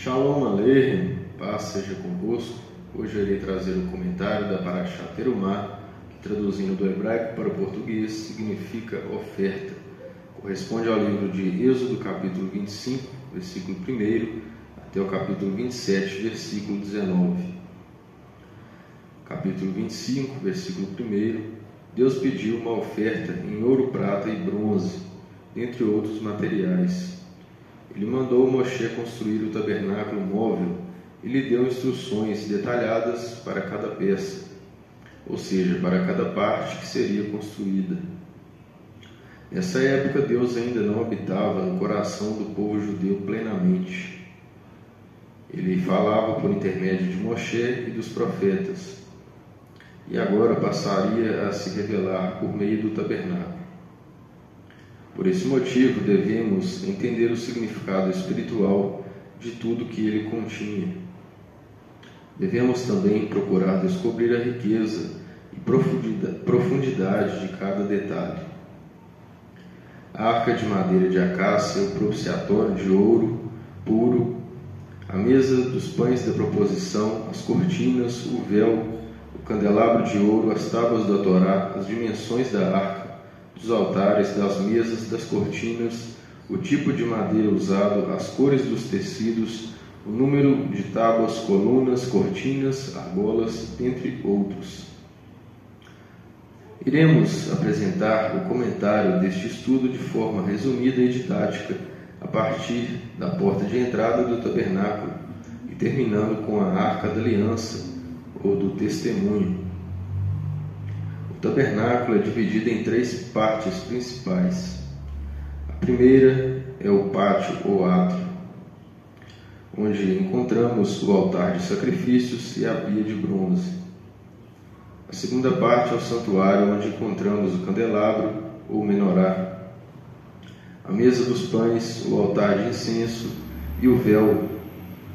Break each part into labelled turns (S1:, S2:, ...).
S1: Shalom Aleichem, paz seja convosco. Hoje eu irei trazer um comentário da Parashá Terumá, que traduzindo do hebraico para o português significa oferta. Corresponde ao livro de Êxodo, capítulo 25, versículo 1, até o capítulo 27, versículo 19. Capítulo 25, versículo 1, Deus pediu uma oferta em ouro, prata e bronze, entre outros materiais. Ele mandou Moshe construir o tabernáculo móvel e lhe deu instruções detalhadas para cada peça, ou seja, para cada parte que seria construída. Nessa época, Deus ainda não habitava no coração do povo judeu plenamente. Ele falava por intermédio de Moshe e dos profetas, e agora passaria a se revelar por meio do tabernáculo. Por esse motivo, devemos entender o significado espiritual de tudo que ele continha. Devemos também procurar descobrir a riqueza e profundidade de cada detalhe. A arca de madeira de acácia, o propiciatório de ouro puro, a mesa dos pães da proposição, as cortinas, o véu, o candelabro de ouro, as tábuas da Torá, as dimensões da arca, dos altares, das mesas, das cortinas, o tipo de madeira usado, as cores dos tecidos, o número de tábuas, colunas, cortinas, argolas, entre outros. Iremos apresentar o comentário deste estudo de forma resumida e didática, a partir da porta de entrada do tabernáculo e terminando com a arca da aliança ou do testemunho. O tabernáculo é dividido em 3 partes principais. A primeira é o pátio ou átrio, onde encontramos o altar de sacrifícios e a pia de bronze. A segunda parte é o santuário, onde encontramos o candelabro ou menorá, a mesa dos pães, o altar de incenso e o véu,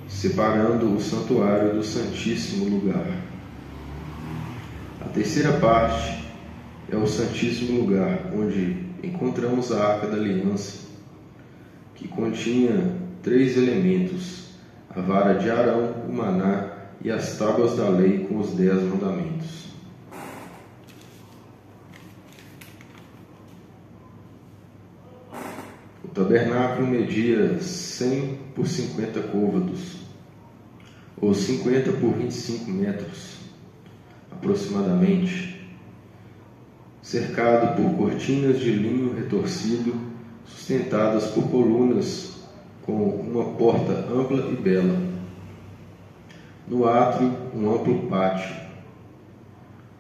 S1: separando o santuário do Santíssimo Lugar. A terceira parte é o Santíssimo Lugar, onde encontramos a Arca da Aliança, que continha 3 elementos: a vara de Arão, o maná e as tábuas da lei com os 10 mandamentos. O tabernáculo media 100 por 50 côvados, ou 50 por 25 metros, aproximadamente, cercado por cortinas de linho retorcido, sustentadas por colunas com uma porta ampla e bela. No átrio, um amplo pátio.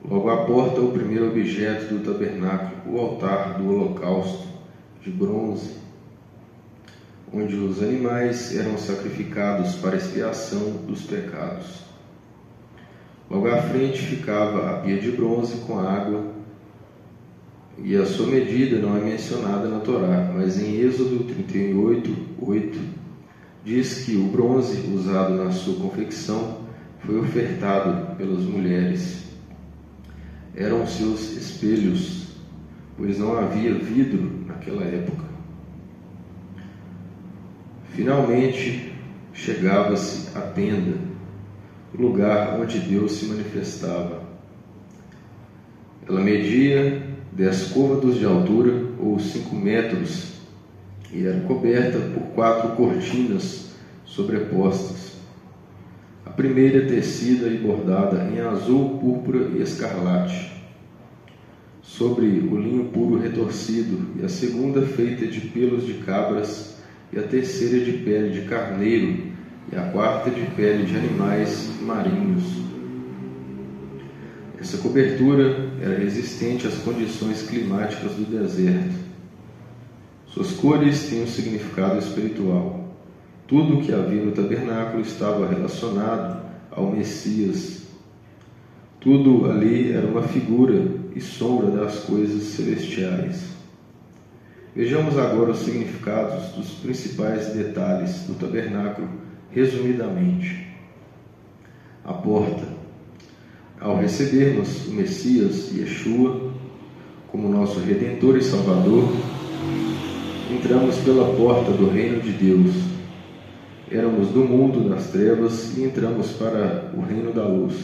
S1: Logo à porta, o primeiro objeto do tabernáculo, o altar do holocausto, de bronze, onde os animais eram sacrificados para expiação dos pecados. Logo à frente ficava a pia de bronze com água, e a sua medida não é mencionada na Torá, mas em Êxodo 38:8 diz que o bronze usado na sua confecção foi ofertado pelas mulheres. Eram seus espelhos, pois não havia vidro naquela época. Finalmente, chegava-se à tenda, o lugar onde Deus se manifestava. Ela media 10 côvados de altura, ou 5 metros, e era coberta por 4 cortinas sobrepostas. A primeira tecida e bordada em azul, púrpura e escarlate, sobre o linho puro retorcido, e a segunda feita de pelos de cabras, e a terceira de pele de carneiro, e a quarta de pele de animais marinhos. Essa cobertura era resistente às condições climáticas do deserto. Suas cores têm um significado espiritual. Tudo o que havia no tabernáculo estava relacionado ao Messias. Tudo ali era uma figura e sombra das coisas celestiais. Vejamos agora os significados dos principais detalhes do tabernáculo, resumidamente. A porta. Ao recebermos o Messias, Yeshua, como nosso Redentor e Salvador, entramos pela porta do reino de Deus. Éramos do mundo das trevas e entramos para o reino da luz.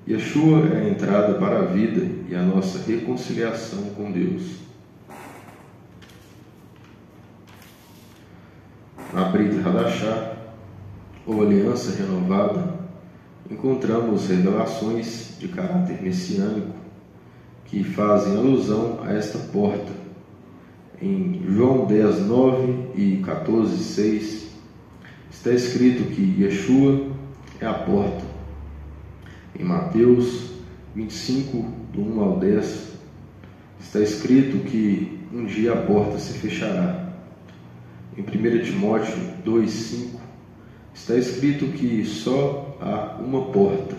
S1: Yeshua é a entrada para a vida e a nossa reconciliação com Deus. Na Brit Hadashah, ou Aliança Renovada, encontramos revelações de caráter messiânico que fazem alusão a esta porta. Em João 10, 9 e 14, 6, está escrito que Yeshua é a porta. Em Mateus 25, do 1 ao 10, está escrito que um dia a porta se fechará. Em 1 Timóteo 2, 5, está escrito que só há uma porta.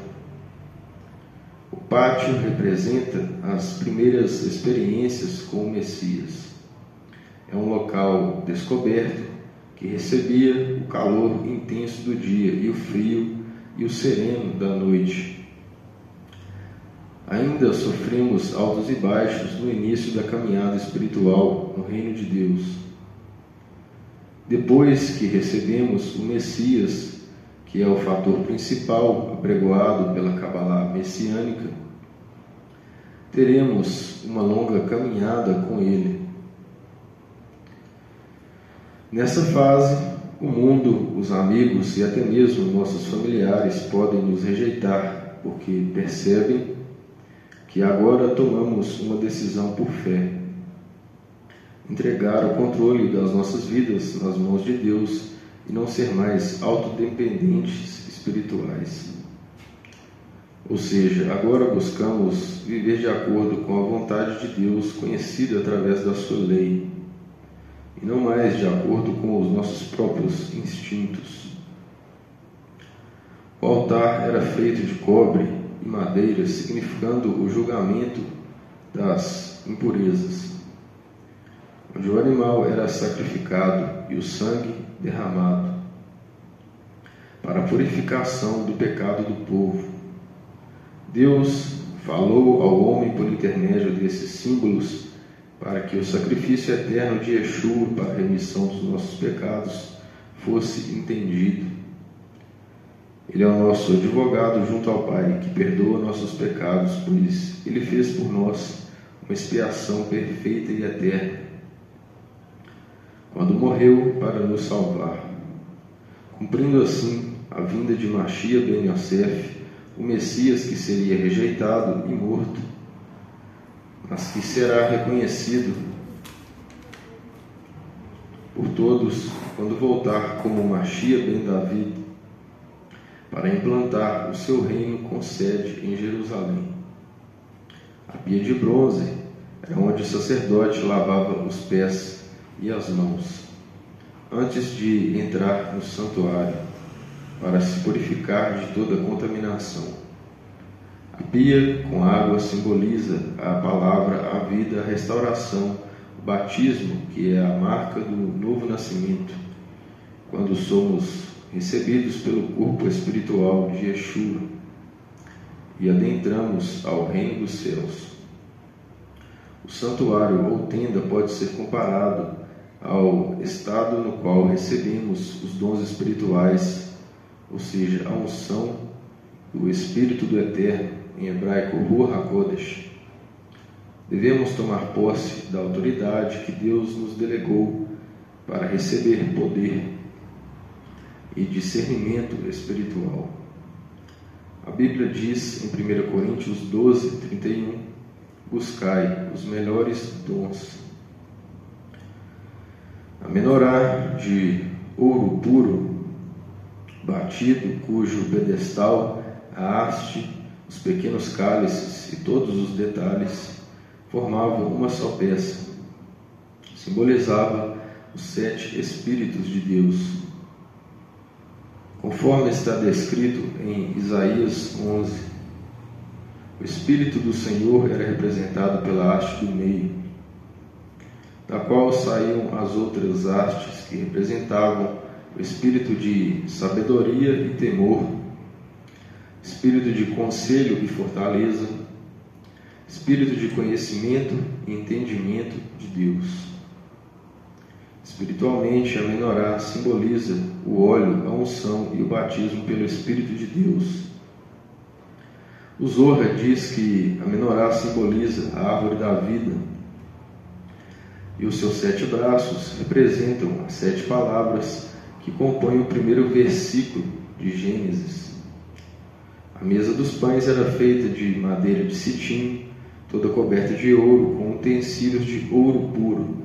S1: O pátio representa as primeiras experiências com o Messias. É um local descoberto que recebia o calor intenso do dia e o frio e o sereno da noite. Ainda sofremos altos e baixos no início da caminhada espiritual no reino de Deus. Depois que recebemos o Messias, que é o fator principal apregoado pela Cabalá messiânica, teremos uma longa caminhada com Ele. Nessa fase, o mundo, os amigos e até mesmo nossos familiares podem nos rejeitar, porque percebem que agora tomamos uma decisão por fé. Entregar o controle das nossas vidas nas mãos de Deus e não ser mais autodependentes espirituais. Ou seja, agora buscamos viver de acordo com a vontade de Deus conhecida através da sua lei, e não mais de acordo com os nossos próprios instintos. O altar era feito de cobre e madeira, significando o julgamento das impurezas, onde o animal era sacrificado e o sangue derramado para a purificação do pecado do povo. Deus falou ao homem por intermédio desses símbolos para que o sacrifício eterno de Yeshua para a remissão dos nossos pecados fosse entendido. Ele é o nosso advogado junto ao Pai, que perdoa nossos pecados, pois Ele fez por nós uma expiação perfeita e eterna, quando morreu para nos salvar, cumprindo assim a vinda de Mashiach ben Yosef, o Messias que seria rejeitado e morto, mas que será reconhecido por todos quando voltar como Mashiach ben David, para implantar o seu reino com sede em Jerusalém. A pia de bronze era onde o sacerdote lavava os pés e as mãos, antes de entrar no santuário, para se purificar de toda contaminação. A pia com água simboliza a palavra, a vida, a restauração, o batismo, que é a marca do novo nascimento, quando somos recebidos pelo corpo espiritual de Yeshua e adentramos ao reino dos céus. O santuário ou tenda pode ser comparado ao estado no qual recebemos os dons espirituais, ou seja, a unção do Espírito do Eterno, em hebraico, Ruach HaKodesh. Devemos tomar posse da autoridade que Deus nos delegou para receber poder e discernimento espiritual. A Bíblia diz em 1 Coríntios 12, 31, buscai os melhores dons. A menorá de ouro puro, batido, cujo pedestal, a haste, os pequenos cálices e todos os detalhes formavam uma só peça. Simbolizava os 7 Espíritos de Deus, conforme está descrito em Isaías 11. O Espírito do Senhor era representado pela haste do meio, da qual saíam as outras hastes que representavam o espírito de sabedoria e temor, espírito de conselho e fortaleza, espírito de conhecimento e entendimento de Deus, Espiritualmente, a menorá simboliza o óleo, a unção e o batismo pelo Espírito de Deus. O Zohar diz que a menorá simboliza a árvore da vida e os seus 7 braços representam as 7 palavras que compõem o primeiro versículo de Gênesis. A mesa dos pães era feita de madeira de citim, toda coberta de ouro, com utensílios de ouro puro.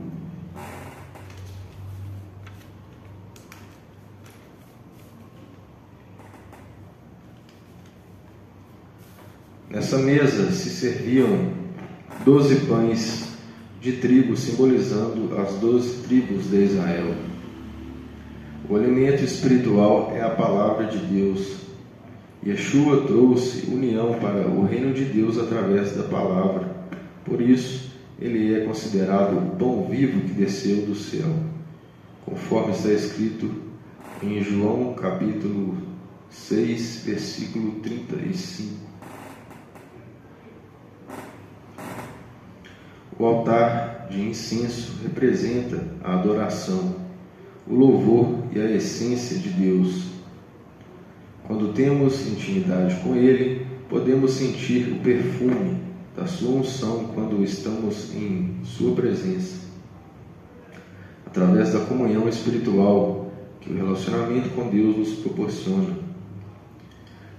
S1: Nessa mesa se serviam 12 pães de trigo, simbolizando as 12 tribos de Israel. O alimento espiritual é a palavra de Deus. Yeshua trouxe união para o reino de Deus através da palavra. Por isso, ele é considerado o pão vivo que desceu do céu, conforme está escrito em João capítulo 6, versículo 35. O altar de incenso representa a adoração, o louvor e a essência de Deus. Quando temos intimidade com Ele, podemos sentir o perfume da sua unção quando estamos em sua presença. Através da comunhão espiritual que o relacionamento com Deus nos proporciona.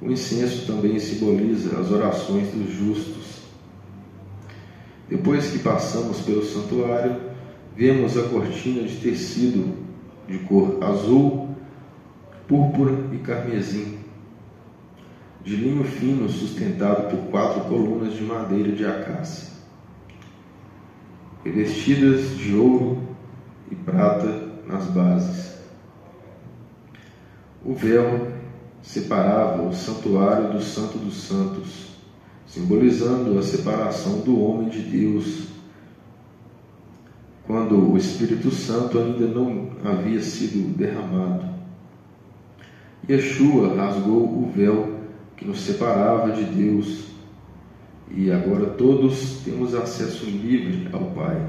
S1: O incenso também simboliza as orações dos justos. Depois que passamos pelo santuário, vemos a cortina de tecido de cor azul, púrpura e carmesim, de linho fino sustentado por 4 colunas de madeira de acácia, revestidas de ouro e prata nas bases. O véu separava o santuário do Santo dos Santos, simbolizando a separação do homem de Deus, quando o Espírito Santo ainda não havia sido derramado. Yeshua rasgou o véu que nos separava de Deus, e agora todos temos acesso livre ao Pai,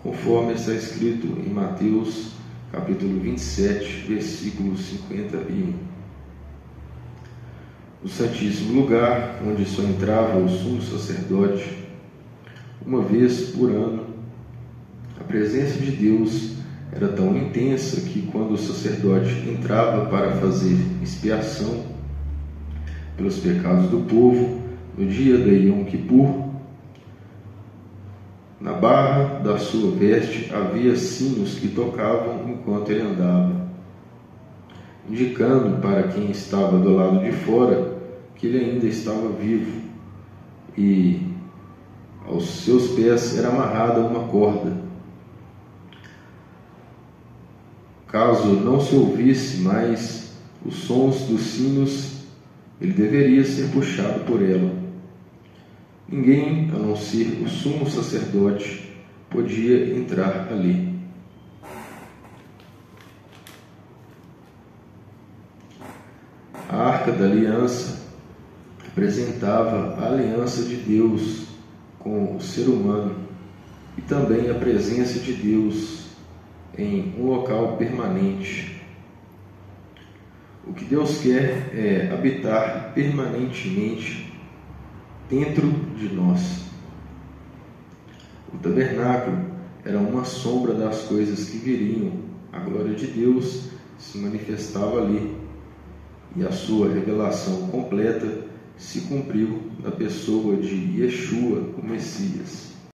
S1: conforme está escrito em Mateus capítulo 27, versículo 51. No Santíssimo Lugar, onde só entrava o sumo sacerdote, uma vez por ano, a presença de Deus era tão intensa que quando o sacerdote entrava para fazer expiação pelos pecados do povo, no dia de Yom Kippur, na barra da sua veste havia sinos que tocavam enquanto ele andava, indicando para quem estava do lado de fora que ele ainda estava vivo, e aos seus pés era amarrada uma corda. Caso não se ouvisse mais os sons dos sinos, ele deveria ser puxado por ela. Ninguém, a não ser o sumo sacerdote, podia entrar ali. A Arca da Aliança representava a aliança de Deus com o ser humano e também a presença de Deus em um local permanente. O que Deus quer é habitar permanentemente dentro de nós. O tabernáculo era uma sombra das coisas que viriam. A glória de Deus se manifestava ali, e a sua revelação completa se cumpriu na pessoa de Yeshua, o Messias.